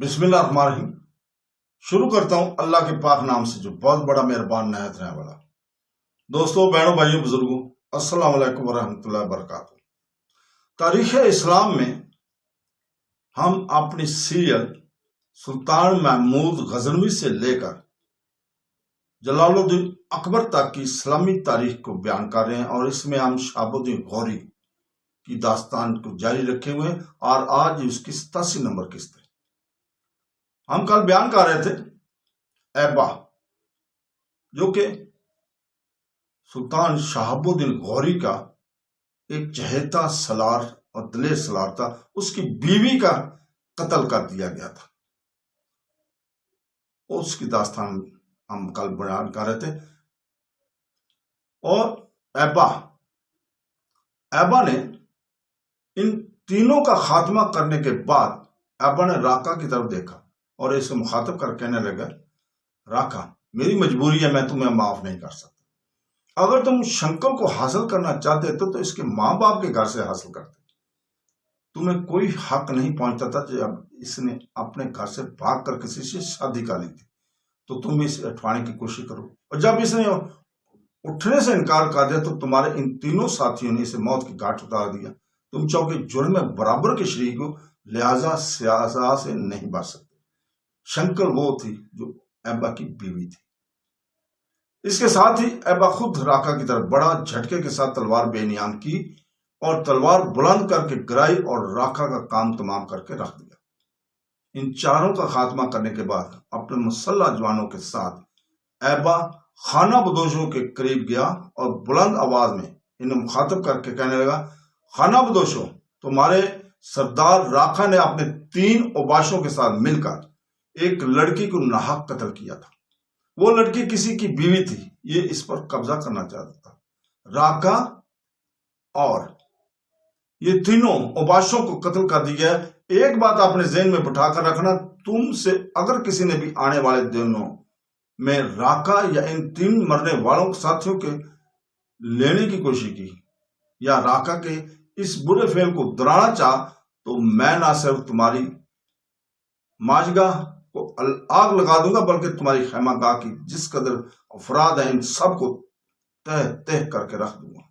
बिस्मिल्लाहिर्रहमानिर्रहीम। शुरू करता हूं अल्लाह के पाक नाम से जो बहुत बड़ा मेहरबान निहायत रहने वाला। दोस्तों, बहनों, भाइयों, बुजुर्गों, अस्सलाम वालेकुम वरहमतुल्लाहि वबरकातुहू। तारीख इस्लाम में हम अपनी सीरियल सुल्तान महमूद गजनवी से लेकर जलालुद्दीन अकबर तक की इस्लामी तारीख को बयान कर रहे हैं और इसमें हम शहाबुद्दीन गौरी की दास्तान को जारी रखे हुए हैं और आज उसकी 87 नंबर किस्त है। हम कल बयान कर रहे थे ऐबा, जो कि सुल्तान शहाबुद्दीन गौरी का एक चहेता सलार और दिलेर सलार था। उसकी बीवी का कत्ल कर दिया गया था। उसकी दास्तान हम कल बयान कर रहे थे। और ऐबा ने इन तीनों का खात्मा करने के बाद ऐबा ने राका की तरफ देखा और इसे मुखातब कर कहने लगा, राका, मेरी मजबूरी है, मैं तुम्हें माफ नहीं कर सकता। अगर तुम शंकर को हासिल करना चाहते तो इसके माँ बाप के घर से हासिल करते। तुम्हें कोई हक नहीं पहुंचता था जब इसने अपने घर से भाग कर किसी से शादी कर ली थी, तो तुम इसे उठवाने की कोशिश करो। और जब इसने उठने से इनकार कर दिया तो तुम्हारे इन तीनों साथियों ने इसे मौत की घाट उतार दिया। तुम चाहो जुर्म में बराबर के शरीक हो, लिहाजा सजा से नहीं बच सकते। शंकर वो थी जो ऐबा की बीवी थी। इसके साथ ही ऐबा खुद राका की तरफ बड़ा झटके के साथ तलवार बेनियाम की और तलवार बुलंद करके गिराई और राका का काम तमाम करके रख दिया। इन चारों का खात्मा करने के बाद अपने मुसल्ला जवानों के साथ ऐबा खाना बदोशों के करीब गया और बुलंद आवाज में इन्हें मुखातब करके कहने लगा, खाना बदोशों, तुम्हारे सरदार राका ने अपने 3 ओबाशों के साथ मिलकर एक लड़की को नाहक कत्ल किया था। वो लड़की किसी की बीवी थी। ये इस पर कब्जा करना चाहता था। राका और ये तीनों ओबाशों को कत्ल कर दिया है। एक बात आपने ज़हन में बिठाकर रखना, तुमसे अगर किसी ने भी आने वाले दिनों में राका या इन 3 मरने वालों साथियों के लेने की कोशिश की या राका के इस बुरे फेल को दोहराना चाह, तो मैं ना सिर्फ तुम्हारी माजगाह को आग लगा दूंगा, बल्कि तुम्हारी खैमागाह की जिस कदर अफराद हैं इन सब को तह तह करके रख दूंगा।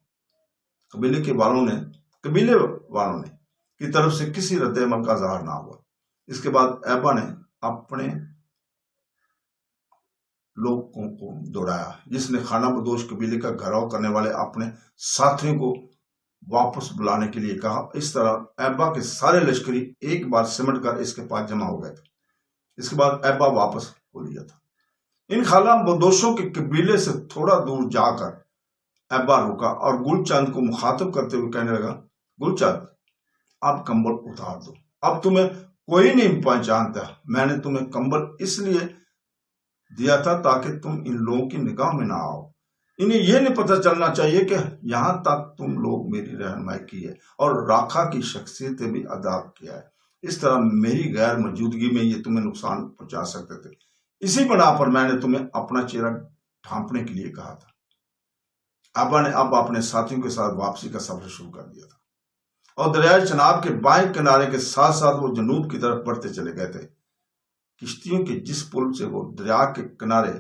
कबीले वालों ने की तरफ से किसी रद्द-ए-अमल का ज़ाहिर ना हुआ। इसके बाद ऐबा ने अपने लोगों को दौड़ाया, जिसने खाना बदोश कबीले का घेराव करने वाले अपने साथियों को वापस बुलाने के लिए कहा। इस तरह ऐबा के सारे लश्करी एक बार सिमट कर इसके पास जमा हो गए थे। इसके बाद ऐबा वापस हो लिया था। इन खाना बदोशों के कबीले से थोड़ा दूर जाकर ऐबा रुका और गुलचंद को मुखातब करते हुए कहने लगा, गुलचंद, अब कंबल उतार दो। अब तुम्हें कोई नहीं पहचानता। मैंने तुम्हें कंबल इसलिए दिया था ताकि तुम इन लोगों की निगाह में ना आओ। इन्हें यह नहीं पता चलना चाहिए कि यहां तक तुम लोग मेरी रहनुमाई की है और राका की शख्सियत भी अदा किया है। इस तरह मेरी गैर मौजूदगी में ये तुम्हें नुकसान पहुंचा सकते थे। इसी बिना पर मैंने तुम्हें अपना चेहरा ढांपने के लिए कहा था। ऐबा ने अब अपने साथियों के साथ वापसी का सफर शुरू कर दिया था और दरियाए चनाब के बाएं किनारे के साथ साथ वो जनूब की तरफ बढ़ते चले गए थे। किश्तियों के जिस पुल से वो दरिया के किनारे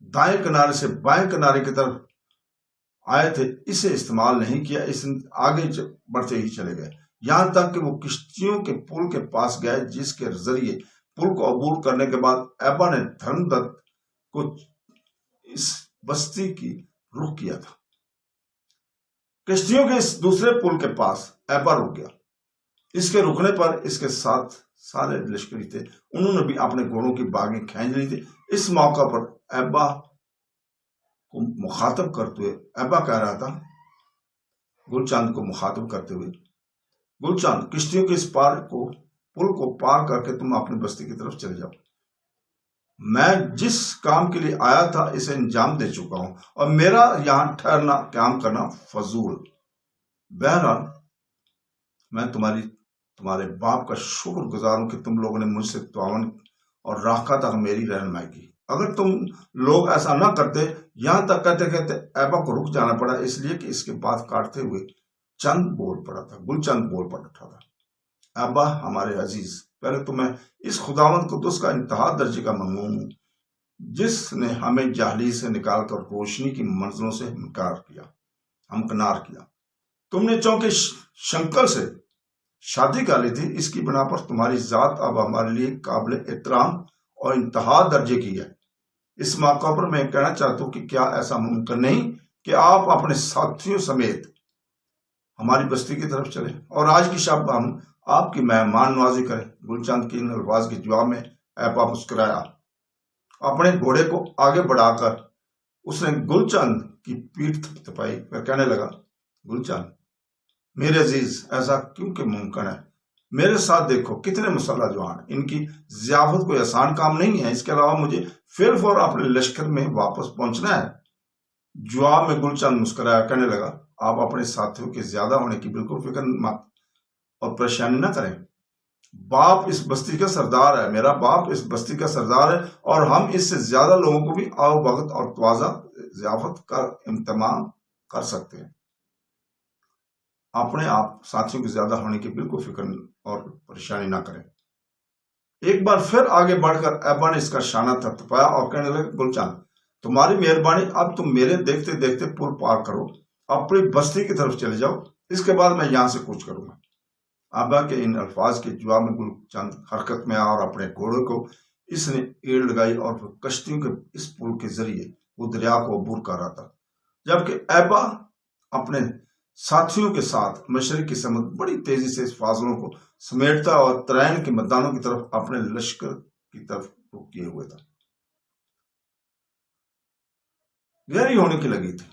दाएं किनारे से बाएं किनारे की तरफ आए थे, इसे इस्तेमाल नहीं किया। इस आगे बढ़ते ही चले गए, यहां तक कि वो किश्तियों के पुल के पास गए, जिसके जरिए पुल को अबूर करने के बाद ऐबा ने धर्मदत्त को इस बस्ती की रुख किया था। किश्तियों के इस दूसरे पुल के पास ऐबा रुक गया। इसके रुकने पर इसके साथ सारे लश्करी थे, उन्होंने भी अपने घोड़ों की बागें खींच ली थी। इस मौका पर ऐबा को मुखातब करते हुए ऐबा कह रहा था, गुलचंद को मुखातब करते हुए, गुलचंद, किश्तियों के इस पुल को पार करके तुम अपनी बस्ती की तरफ चले जाओ। मैं जिस काम के लिए आया था इसे अंजाम दे चुका हूं और मेरा यहां ठहरना काम करना फजूल। बहरहाल मैं तुम्हारे बाप का शुक्रगुजार हूं कि तुम लोगों ने मुझसे तावन और राका तक मेरी रहनुमाई की। अगर तुम लोग ऐसा ना करते, यहां तक कहते कहते ऐबा को रुक जाना पड़ा, इसलिए कि इसके बात काटते हुए गुलचंद बोल पड़ा था। ऐबा, हमारे अजीज, पहले तो मैं इस खुदावंद कुद्दूस का इंतहा दर्जे का ममनून हूं जिसने हमें जाहली से निकालकर रोशनी की मंजिलों से हमकनार किया। तुमने चौंके शंकर से शादी कर ली थी, इसकी बिना पर तुम्हारी जात अब हमारे लिए काबिल एहतराम और इंतहा दर्जे की है। इस मौका पर मैं कहना चाहता हूं कि क्या ऐसा मुमकिन नहीं कि आप अपने साथियों समेत हमारी बस्ती की तरफ चले और आज की शब हम आपकी मेहमान नवाजी करें। गुलचंद की इन अल्फाज के जवाब में ऐपा मुस्कुराया। अपने घोड़े को आगे बढ़ाकर उसने गुलचंद की पीठ थपथपाई और कहने लगा, गुलचंद मेरे अजीज, ऐसा क्यों कि मुमकिन है। मेरे साथ देखो कितने मुसल्ला जवान, इनकी जियाफत कोई आसान काम नहीं है। इसके अलावा मुझे फिर फौर अपने लश्कर में वापस पहुंचना है। जवाब में गुलचंद मुस्कुराया, कहने लगा, आप अपने साथियों के ज्यादा होने की बिल्कुल फिक्र मत और परेशानी न करें। बाप इस बस्ती का सरदार है, मेरा बाप इस बस्ती का सरदार है और हम इससे ज्यादा लोगों को भी आओ वक्त और तवाजा जियाफत का इंतजाम कर सकते हैं। अपने आप साथियों के ज्यादा होने की बिल्कुल फिक्र और परेशानी ना करें। एक बार फिर आगे बढ़कर ऐबा ने इसका शाना थपथपाया और कहने लगे, गुलचंद तुम्हारी मेहरबानी, अब तुम मेरे देखते देखते पुल पार करो, अपनी बस्ती की तरफ चले जाओ, इसके बाद मैं यहां से कूच करूंगा। आबा के इन अल्फाज के जवाब में गुलचंद हरकत में आया और अपने घोड़े को इसने एड़ लगाई और कश्तियों के इस पुल के जरिए वो दरिया को अबूर कर रहा था, जबकि ऐबा अपने साथियों के साथ मशरिक की समत बड़ी तेजी से इस फासलों को समेटता और तरैन के मैदानों की तरफ अपने लश्कर की तरफ रुख किए हुए था। गहरी होने की लगी थी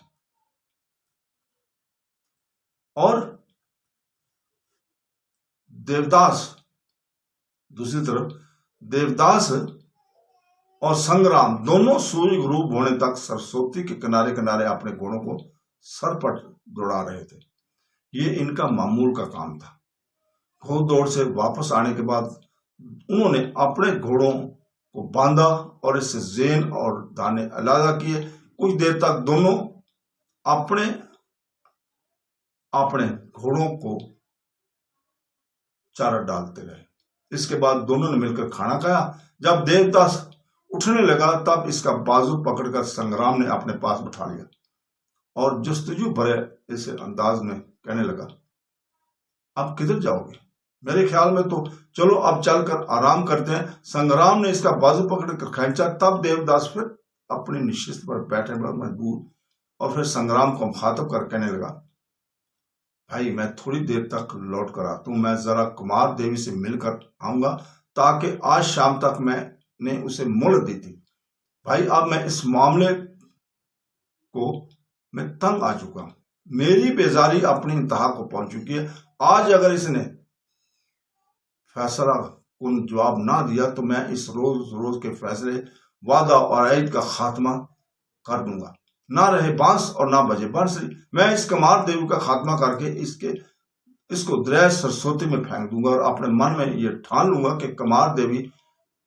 और देवदास दूसरी तरफ देवदास और संग्राम दोनों सूर्य ग्रूब होने तक सरस्वती के किनारे किनारे अपने घोड़ों को सर पर दौड़ा रहे थे। ये इनका मामूल का काम था। घोड़ दौड़ से वापस आने के बाद उन्होंने अपने घोड़ों को बांधा और इससे जेन और दाने अलग किए। कुछ देर तक दोनों अपने अपने घोड़ों को चारा डालते रहे। इसके बाद दोनों ने मिलकर खाना खाया। जब देवदास उठने लगा तब इसका बाजू पकड़कर संग्राम ने अपने पास बैठा लिया और जस्तजू भरे इस अंदाज में कहने लगा, अब किधर जाओगे? मेरे ख्याल में तो चलो अब चलकर आराम करते हैं। संग्राम ने इसका बाजू पकड़कर खींचा। तब देवदास फिर अपनी निश्चित पर बैठे मजबूर और फिर संग्राम को मुखातब कर कहने लगा, भाई मैं थोड़ी देर तक लौट कर आता हूं, मैं जरा कुमार देवी से मिलकर आऊंगा ताकि आज शाम तक मैंने उसे मोहलत दी थी। भाई अब मैं इस मामले को मैं तंग आ चुका हूं, मेरी बेजारी अपनी इंतहा को पहुंच चुकी है। आज अगर इसने फैसला कुन जवाब ना दिया तो मैं इस रोज रोज के फैसले, वादा और ऐद का खात्मा कर दूंगा। ना रहे बांस और ना बजे बांसुरी। मैं इस कमार देवी का खात्मा करके इसको दरिया सरस्वती में फेंक दूंगा और अपने मन में ये ठान लूंगा कि कमार देवी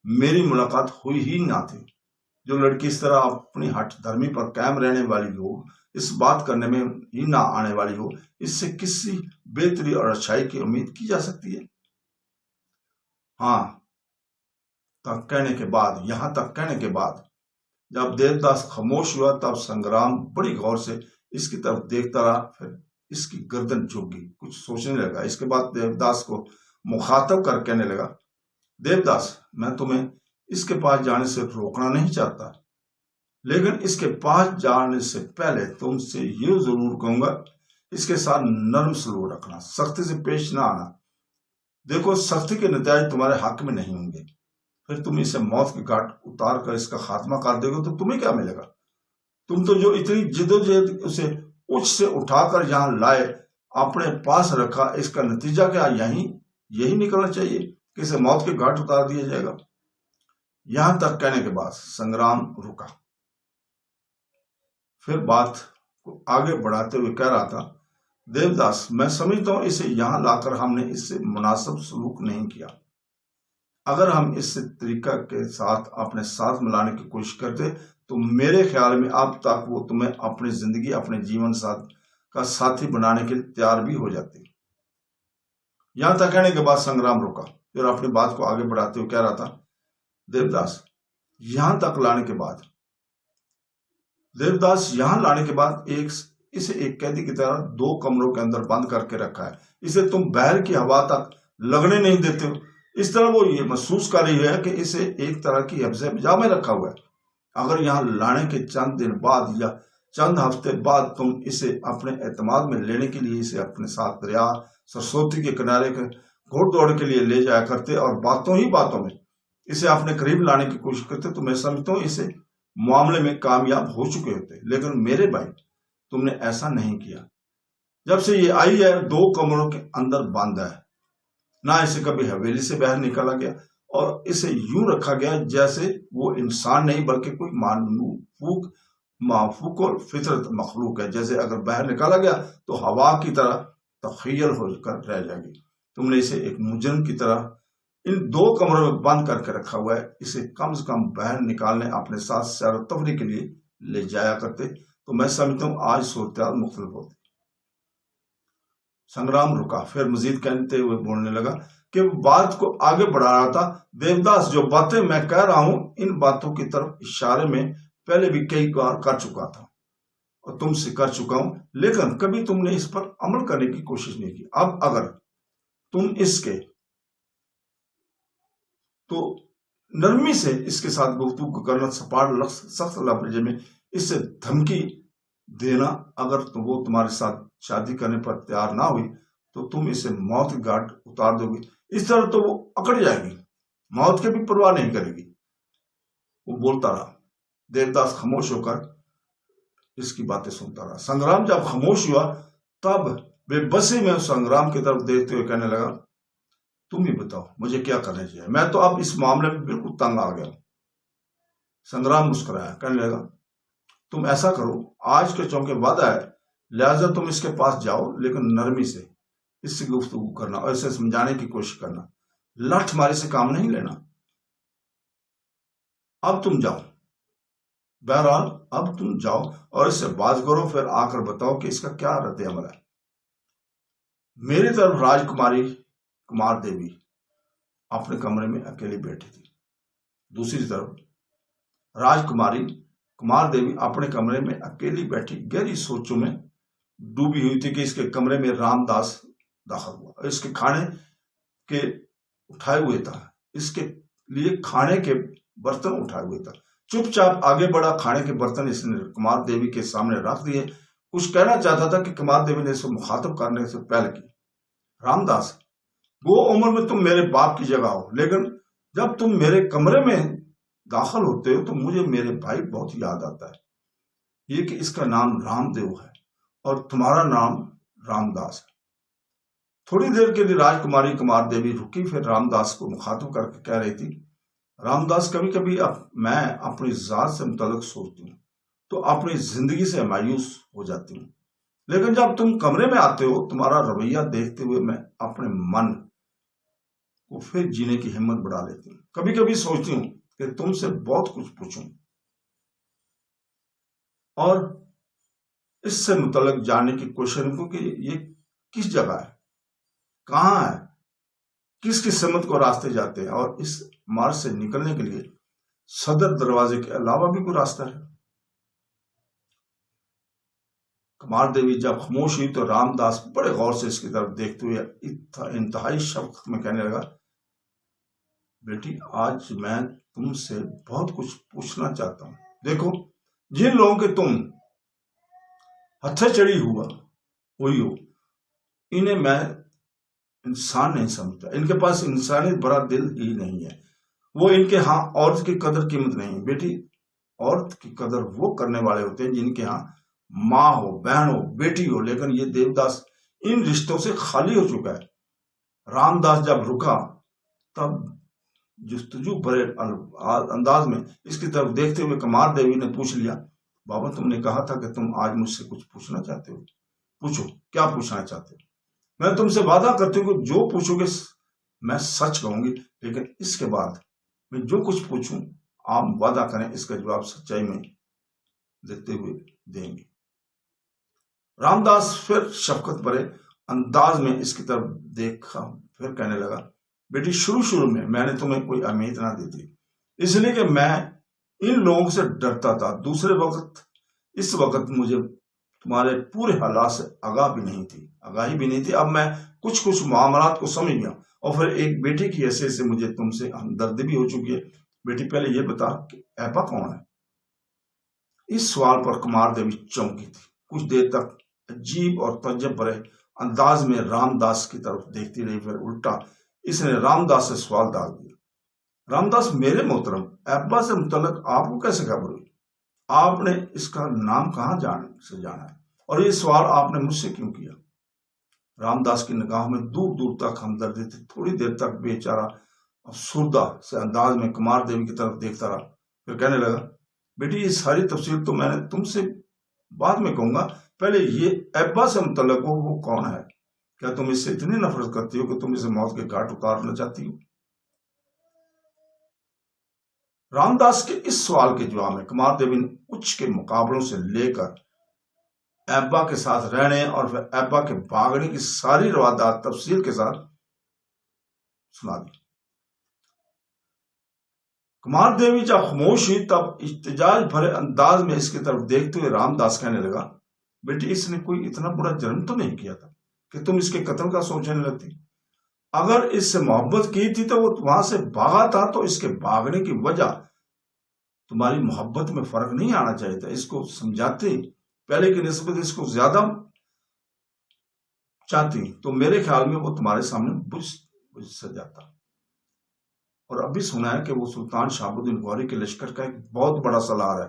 मेरी मुलाकात हुई ही ना थी। जो लड़की इस तरह अपनी हठ धर्मी पर कायम रहने वाली हो, इस बात करने में ही ना आने वाली हो, इससे किसी बेहतरी और अच्छाई की उम्मीद की जा सकती है। हाँ तक कहने के बाद यहां तक कहने के बाद जब देवदास खामोश हुआ तब संग्राम बड़ी गौर से इसकी तरफ देखता रहा। फिर इसकी गर्दन झुक गई, कुछ सोचने लगा। इसके बाद देवदास को मुखातब कर कहने लगा, देवदास मैं तुम्हें इसके पास जाने से रोकना नहीं चाहता, लेकिन इसके पास जाने से पहले तुमसे ये जरूर कहूंगा, इसके साथ नरम सलूक रखना, सख्ती से पेश ना आना। देखो सख्ती के नतीजे तुम्हारे हक में नहीं होंगे, फिर तुम इसे मौत की घाट उतार कर इसका खात्मा कर दोगे तो तुम्हें क्या मिलेगा? तुम तो जो इतनी जिद्दोजहद उसे उच्च से उठाकर यहां लाए, अपने पास रखा, इसका नतीजा क्या यही निकलना चाहिए कि इसे मौत के घाट उतार दिया जाएगा। यहां तक कहने के बाद संग्राम रुका। फिर बात को आगे बढ़ाते हुए कह रहा था, देवदास मैं समझता हूं इसे यहां लाकर हमने इससे मुनासिब सलूक नहीं किया। अगर हम इस तरीका के साथ अपने साथ मिलाने की कोशिश करते तो मेरे ख्याल में अब तक वो तुम्हें अपनी जिंदगी, अपने जीवन साथ का साथी बनाने के लिए तैयार भी हो जाती। यहां तक कहने के बाद संग्राम रुका फिर अपनी बात को आगे बढ़ाते हुए कह रहा था, देवदास यहां तक लाने के बाद, देवदास यहां लाने के बाद इसे एक कैदी की तरह 2 कमरों के अंदर बंद करके रखा है। इसे तुम बाहर की हवा तक लगने नहीं देते हो। इस तरह वो ये महसूस कर रही है कि इसे एक तरह की हिफ्ज़-ए-बिजा में रखा हुआ है। अगर यहाँ लाने के चंद दिन बाद या चंद हफ्ते बाद तुम इसे अपने एतमाद में लेने के लिए इसे अपने साथ दरिया सरस्वती के किनारे के घोड़ दौड़ के लिए ले जाया करते और बातों ही बातों में इसे अपने करीब लाने की कोशिश करते, तो मैं समझता हूँ इसे मामले में कामयाब हो चुके होते। लेकिन मेरे भाई, तुमने ऐसा नहीं किया। जब से ये आई है 2 कमरों के अंदर बंद है, ना इसे कभी हवेली से बाहर निकाला गया और इसे यूं रखा गया जैसे वो इंसान नहीं बल्कि कोई माफूक और फितरत मखलूक है। जैसे अगर बाहर निकाला गया तो हवा की तरह तखय्युल होकर रह जाएगी। तुमने इसे एक मुजरिम की तरह इन 2 कमरों में बंद करके रखा हुआ है। इसे कम से कम बाहर निकालने अपने साथ सैर और तफरी के लिए ले जाया करते, तो मैं समझता हूँ आज सूरत मुख्तलिफ होती। संग्राम रुका, फिर मजीद कहते हुए बोलने लगा कि बात को आगे बढ़ा रहा था। देवदास, जो बातें मैं कह रहा हूं इन बातों की तरफ इशारे में पहले भी कई बार कर चुका था और तुमसे कर चुका हूं, लेकिन कभी तुमने इस पर अमल करने की कोशिश नहीं की। अब अगर तुम इसके तो नरमी से इसके साथ गुफ्तगू करना, सपाट सख्त लफ्ज़ में इससे धमकी देना, अगर तो वो तुम्हारे साथ शादी करने पर तैयार ना हुई तो तुम इसे मौत की घाट उतार दोगे। इस तरह तो वो अकड़ जाएगी, मौत के भी परवाह नहीं करेगी। वो बोलता रहा। देवदास खामोश होकर इसकी बातें सुनता रहा। संग्राम जब खामोश हुआ तब बेबसी में संग्राम की तरफ देखते हुए कहने लगा, तुम ही बताओ मुझे क्या करना चाहिए, मैं तो अब इस मामले में बिल्कुल तंग आ गया। संग्राम मुस्कुराया, कहने लगा, तुम ऐसा करो, आज के चौके वादा है, लिहाजा तुम इसके पास जाओ, लेकिन नरमी से इससे गुफ्तगू करना और इसे समझाने की कोशिश करना। लठ मारी से काम नहीं लेना। अब तुम जाओ, बहरहाल अब तुम जाओ और इससे बात करो, फिर आकर बताओ कि इसका क्या रद्द अमल है। मेरी तरफ राजकुमारी कुमार देवी अपने कमरे में अकेली बैठी थी। दूसरी तरफ राजकुमारी कुमार देवी अपने कमरे में अकेली बैठी गहरी सोचों में डूबी हुई थी कि इसके कमरे में रामदास दाखिल हुआ। इसके खाने के उठाए हुए था, इसके लिए खाने के बर्तन उठाए हुए था। चुपचाप आगे बढ़ा, खाने के बर्तन इसने कुमार देवी के सामने रख दिए। कुछ कहना चाहता था कि कुमार देवी ने इसे मुखातब करने से पहले की, रामदास, वो उम्र में तुम मेरे बाप की जगह हो, लेकिन जब तुम मेरे कमरे में दाखिल होते हो तो मुझे मेरे भाई बहुत याद आता है। ये कि इसका नाम रामदेव है और तुम्हारा नाम रामदास है। थोड़ी देर के लिए राजकुमारी कुमार देवी रुकी, फिर रामदास को मुखातब करके कह रही थी, रामदास, कभी कभी मैं अपनी जात से मुतल्लिक सोचती हूँ तो अपनी जिंदगी से मायूस हो जाती हूँ, लेकिन जब तुम कमरे में आते हो तुम्हारा रवैया देखते हुए मैं अपने मन को फिर जीने की हिम्मत बढ़ा लेती हूँ। कभी कभी सोचती हूँ कि तुमसे बहुत कुछ पूछूं और इससे मुतल्लिक जानने की कोशिश करूं कि ये किस जगह है, कहाँ है, किस किस्मत को रास्ते जाते हैं और इस मार्ग से निकलने के लिए सदर दरवाजे के अलावा भी कोई रास्ता है। कुमार देवी जब खामोश हुई तो रामदास बड़े गौर से इसकी तरफ देखते हुए इंतहाई शफ़क़त में कहने लगा, बेटी, आज मैं तुमसे बहुत कुछ पूछना चाहता हूं। देखो, जिन लोगों के तुम हत्थे चढ़ी हुई हो, इन्हें मैं इंसान नहीं समझता। इनके पास इंसानियत भरा दिल ही नहीं है। वो इनके यहाँ औरत की कदर कीमत नहीं। बेटी, औरत की कदर वो करने वाले होते हैं जिनके यहाँ माँ हो, बहन हो, बेटी हो, लेकिन ये देवदास इन रिश्तों से खाली हो चुका है। रामदास जब रुका तब जुस्तजू भरे अंदाज में इसकी तरफ देखते हुए कुमार देवी ने पूछ लिया, बाबा, तुमने कहा था कि तुम आज मुझसे कुछ पूछना चाहते हो। पूछो, क्या पूछना चाहते हो? मैं तुमसे वादा करती हूँ कि जो पूछोगे मैं सच कहूंगी, लेकिन इसके बाद मैं जो कुछ पूछूं आप वादा करें इसका जवाब सच्चाई में देते हुए देंगे। रामदास फिर शफकत भरे अंदाज में इसकी तरफ देखा, फिर कहने लगा, बेटी शुरू शुरू में मैंने तुम्हें कोई अहमियत ना दी थी, इसलिए कि मैं इन लोगों से डरता था। दूसरे वक्त इस वक्त मुझे तुम्हारे पूरे हालात से आगाही भी नहीं थी। अब मैं कुछ कुछ मामलात को समझ गया और फिर एक बेटे की हैसियत से मुझे तुमसे हमदर्दी भी हो चुकी है। बेटी पहले ये बता कि ऐबा कौन है? इस सवाल पर कुमार देवी चौंकी थी। कुछ देर तक अजीब और तज्जब भरे अंदाज में रामदास की तरफ देखती रही, फिर उल्टा इसने रामदास से सवाल डाल दिया। रामदास, मेरे मोहतरम, ऐबा से मुतल्लिक आपको कैसे खबर हुई? आपने इसका नाम कहाँ जाना है और ये सवाल आपने मुझसे क्यों किया? रामदास की निगाहों में दूर दूर तक हमदर्दी थी। थोड़ी देर तक बेचारा अफसुर्दा से अंदाज में कुमार देवी की तरफ देखता रहा, फिर कहने लगा, बेटी ये सारी तफसील तो मैंने तुमसे बाद में कहूंगा, पहले ये ऐबा से मुतल्लिक वो कौन है? क्या तुम इससे इतनी नफरत करती हो कि तुम इसे मौत के घाट उतारना चाहती हो? रामदास के इस सवाल के जवाब में कुमार देवी ने उच्च के मुकाबलों से लेकर ऐबा के साथ रहने और फिर ऐबा के भागने की सारी रवादात तफसील के साथ सुना दी। कुमार देवी जब खामोश हुई तब इत्तेजाज भरे अंदाज में इसकी तरफ देखते हुए रामदास कहने लगा, बेटी इसने कोई इतना बुरा जुर्म तो नहीं किया था कि तुम इसके कत्ल का सोचने लगती। अगर इससे मोहब्बत की थी तो वो वहां से भागा था, तो इसके भागने की वजह तुम्हारी मोहब्बत में फर्क नहीं आना चाहिए था। इसको समझाते पहले की निस्बत इसको ज्यादा चाहती तो मेरे ख्याल में वो तुम्हारे सामने बुझ सा जाता। और अभी सुना है कि वो सुल्तान शहाबुद्दीन गौरी के लश्कर का एक बहुत बड़ा सलार है।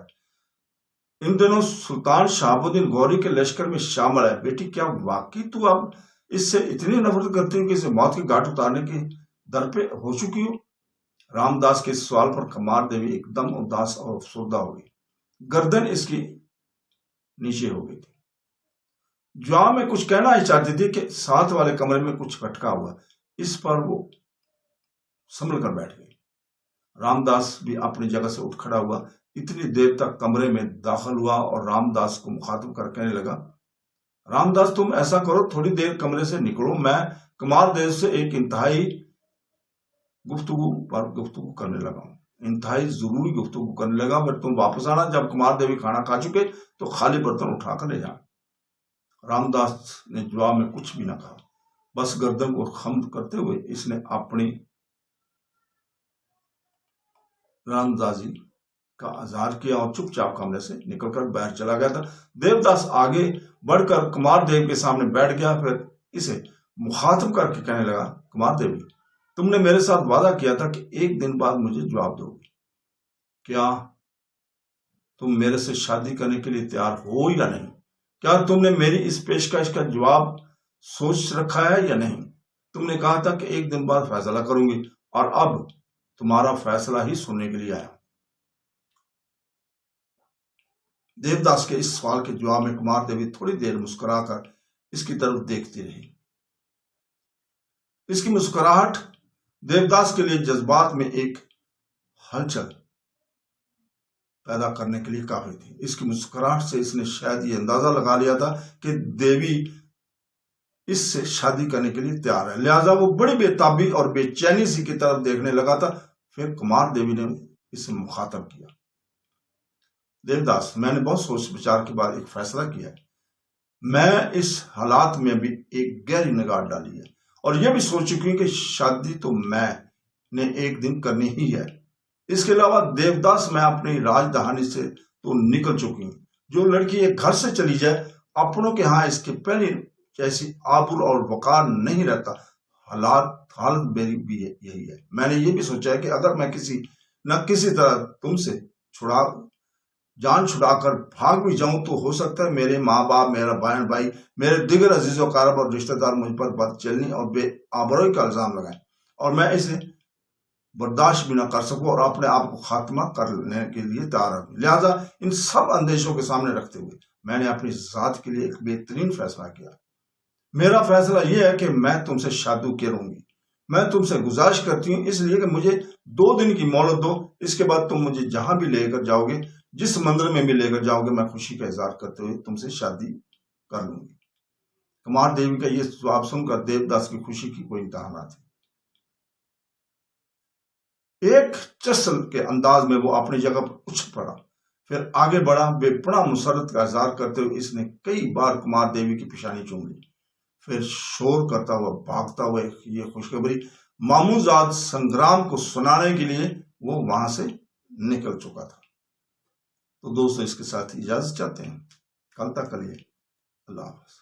इन दिनों सुल्तान शहाबुद्दीन गौरी के लश्कर में शामिल है। बेटी क्या वाकई तू अब इससे इतनी नफरत करती है कि इसे मौत के घाट उतारने के दर पे हो चुकी हो? रामदास के इस सवाल पर कुमार देवी एकदम उदास और अफसुर्दा हो गई। गर्दन इसकी नीचे हो गई थी। जवाब में कुछ कहना ही चाहती थी कि साथ वाले कमरे में कुछ खटका हुआ। इस पर वो संभल कर बैठ गई। रामदास भी अपनी जगह से उठ खड़ा हुआ, इतनी देर तक कमरे में दाखिल हुआ और रामदास को मुखातिब कर कहने लगा, रामदास तुम ऐसा करो, थोड़ी देर कमरे से निकलो, मैं कुमार देव से एक इंतहाई गुफ्तगू करने लगा हूं, इंतहाई जरूरी गुफ्तगू करने लगा। फिर तुम वापस आना, जब कुमार देवी खाना खा चुके तो खाली बर्तन उठाकर ले जाना। रामदास ने जवाब में कुछ भी ना कहा, बस गर्दन को खम्द करते हुए इसने अपनी रामदासी का आजार किया और चुपचाप कमरे से निकलकर बाहर चला गया था। देवदास आगे बढ़कर कुमार देव के सामने बैठ गया, फिर इसे मुखातिब करके कहने लगा, कुमार देवी तुमने मेरे साथ वादा किया था कि एक दिन बाद मुझे जवाब दोगे। क्या तुम मेरे से शादी करने के लिए तैयार हो या नहीं? क्या तुमने मेरी इस पेशकश का जवाब सोच रखा है या नहीं? तुमने कहा था कि एक दिन बाद फैसला करूंगी और अब तुम्हारा फैसला ही सुनने के लिए आया। देवदास के इस सवाल के जवाब में कुमार देवी थोड़ी देर मुस्कुराकर इसकी तरफ देखती रही। इसकी मुस्कुराहट देवदास के लिए जज्बात में एक हलचल पैदा करने के लिए काफी थी। इसकी मुस्कुराहट से इसने शायद ये अंदाजा लगा लिया था कि देवी इससे शादी करने के लिए तैयार है, लिहाजा वो बड़ी बेताबी और बेचैनी सी की तरफ देखने लगा था। फिर कुमार देवी ने इसे मुखातब किया, देवदास मैंने बहुत सोच विचार के बाद एक फैसला किया है। मैं इस हालात में भी एक गहरी निगाह डाली है और यह भी सोच चुकी हूं कि शादी तो मैंने एक दिन करनी ही है। इसके अलावा देवदास मैं अपनी राजधानी से तो निकल चुकी हूँ। जो लड़की एक घर से चली जाए अपनों के यहाँ इसके पहले जैसी आबरू और वकार नहीं रहता। हालत मेरी भी यही है। मैंने ये भी सोचा है कि अगर मैं किसी न किसी तरह तुमसे जान छुड़ाकर भाग भी जाऊं तो हो सकता है मेरे माँ बाप, मेरा बहन भाई, मेरे दिगर अजीजों कारब और रिश्तेदार मुझ पर बदचलनी और बेआबरूई का इल्जाम लगाएं और मैं इसे बर्दाश्त भी ना कर सकूं और अपने आप को खात्मा करने के लिए तैयार हूं। लिहाजा इन सब अंदेशों के सामने रखते हुए मैंने अपनी जात के लिए एक बेहतरीन फैसला किया। मेरा फैसला यह है कि मैं तुमसे शादी करूंगी। मैं तुमसे गुजारिश करती हूँ इसलिए कि मुझे 2 दिन की मोहलत दो। इसके बाद तुम मुझे जहां भी लेकर जाओगे, जिस मंदिर में भी लेकर जाओगे, मैं खुशी का इजहार करते हुए तुमसे शादी कर लूंगी। कुमार देवी का यह जवाब सुनकर देवदास की खुशी की कोई इंतहा न थी। एक चसल के अंदाज में वो अपनी जगह पर उछल पड़ा, फिर आगे बढ़ा। बेपनाह मुसरत का इजहार करते हुए इसने कई बार कुमार देवी की पेशानी चूम ली, फिर शोर करता हुआ भागता हुआ ये खुशखबरी मामूजाद संग्राम को सुनाने के लिए वो वहां से निकल चुका था। तो दोस्तों, इसके साथ इजाजत चाहते हैं। कल तक के लिए अल्लाह हाफ़िज़।